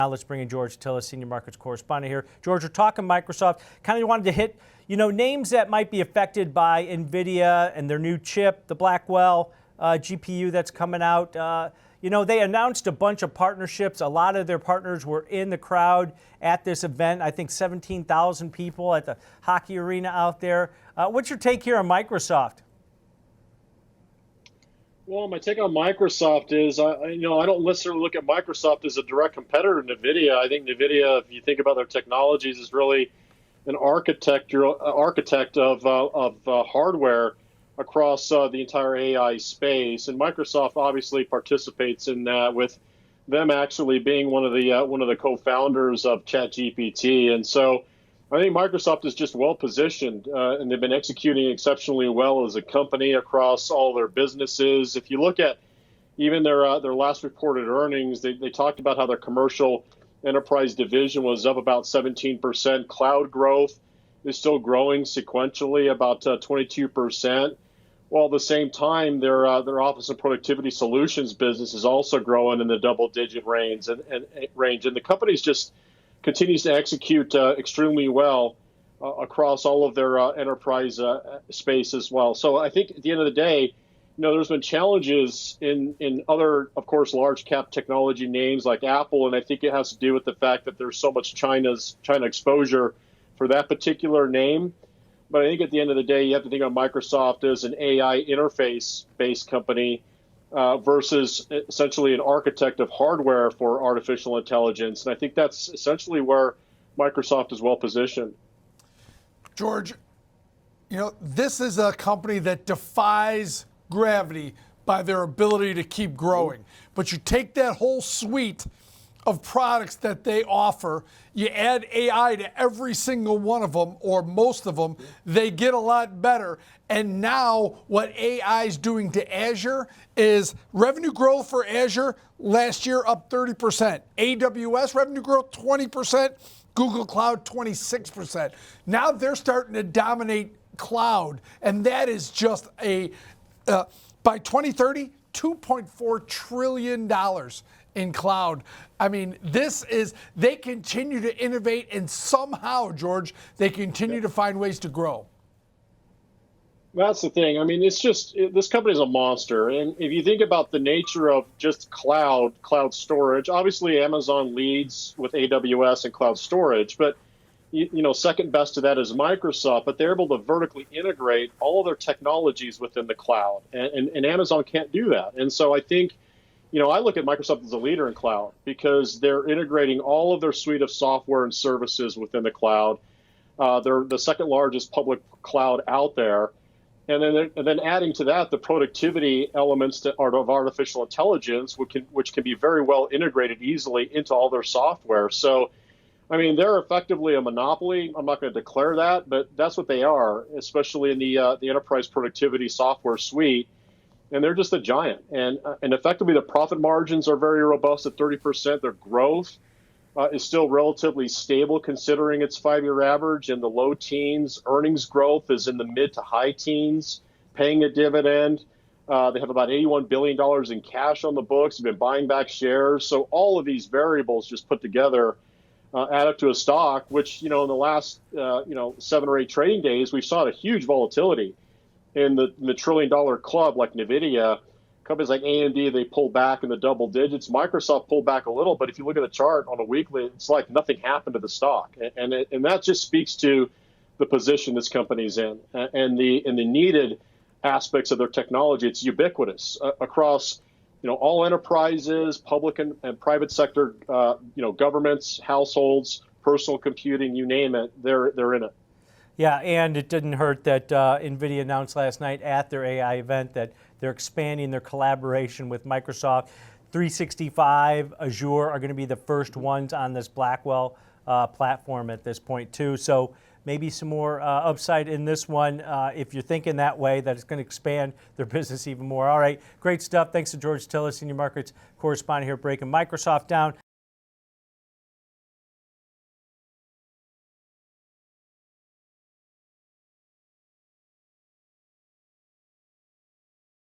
Now let's bring in George Tsilis, Senior Markets Correspondent here. George, we're talking Microsoft. Kind of wanted to hit, names that might be affected by Nvidia and their new chip, the Blackwell GPU that's coming out. They announced a bunch of partnerships. A lot of their partners were in the crowd at this event. I think 17,000 people at the hockey arena out there. What's your take here on Microsoft? Well, my take on Microsoft is, I don't necessarily look at Microsoft as a direct competitor to Nvidia. I think Nvidia, if you think about their technologies, is really an architect of hardware across the entire AI space, and Microsoft obviously participates in that, with them actually being one of the co-founders of ChatGPT. And so I think Microsoft is just well positioned, and they've been executing exceptionally well as a company across all their businesses. If you look at even their last reported earnings, they talked about how their commercial enterprise division was up about 17%. Cloud growth is still growing sequentially about 22%. While at the same time, their office and productivity solutions business is also growing in the double-digit range, and the company's just continues to execute extremely well across all of their enterprise space as well. So I think at the end of the day, there's been challenges in other, of course, large cap technology names like Apple, and I think it has to do with the fact that there's so much China exposure for that particular name. But I think at the end of the day, you have to think of Microsoft as an AI interface-based company versus essentially an architect of hardware for artificial intelligence. And I think that's essentially where Microsoft is well positioned. George, this is a company that defies gravity by their ability to keep growing. But you take that whole suite of products that they offer, you add AI to every single one of them, or most of them, they get a lot better. And now what AI is doing to Azure is revenue growth for Azure last year up 30%. AWS revenue growth 20%, Google Cloud 26%. Now they're starting to dominate cloud, and that is just by 2030, $2.4 trillion in cloud. I mean, they continue to innovate, and somehow, George, they continue to find ways to grow. That's the thing. I mean, this company is a monster. And if you think about the nature of just cloud storage, obviously Amazon leads with AWS and cloud storage, but second best to that is Microsoft, but they're able to vertically integrate all of their technologies within the cloud, and Amazon can't do that. And so I think, I look at Microsoft as a leader in cloud because they're integrating all of their suite of software and services within the cloud. They're the second largest public cloud out there. And then adding to that the productivity elements of artificial intelligence, which can be very well integrated easily into all their software. So, I mean, they're effectively a monopoly. I'm not going to declare that, but that's what they are, especially in the enterprise productivity software suite. And they're just a giant. And effectively, the profit margins are very robust at 30%. Their growth is still relatively stable considering its 5-year average in the low teens. Earnings growth is in the mid to high teens, paying a dividend. They have about $81 billion in cash on the books. They've been buying back shares. So all of these variables just put together add up to a stock, which, in the last, 7 or 8 trading days, we saw a huge volatility in the trillion-dollar club like Nvidia. Companies like AMD, they pulled back in the double digits. Microsoft pulled back a little, but if you look at the chart on a weekly, it's like nothing happened to the stock. And that just speaks to the position this company's in and the needed aspects of their technology. It's ubiquitous across all enterprises, public and private sector, governments, households, personal computing, you name it, they're in it. Yeah, and it didn't hurt that NVIDIA announced last night at their AI event that they're expanding their collaboration with Microsoft. 365, Azure are going to be the first ones on this Blackwell platform at this point too. So maybe some more upside in this one if you're thinking that way, that it's going to expand their business even more. All right, great stuff. Thanks to George Tsilis, Senior Markets Correspondent here, breaking Microsoft down.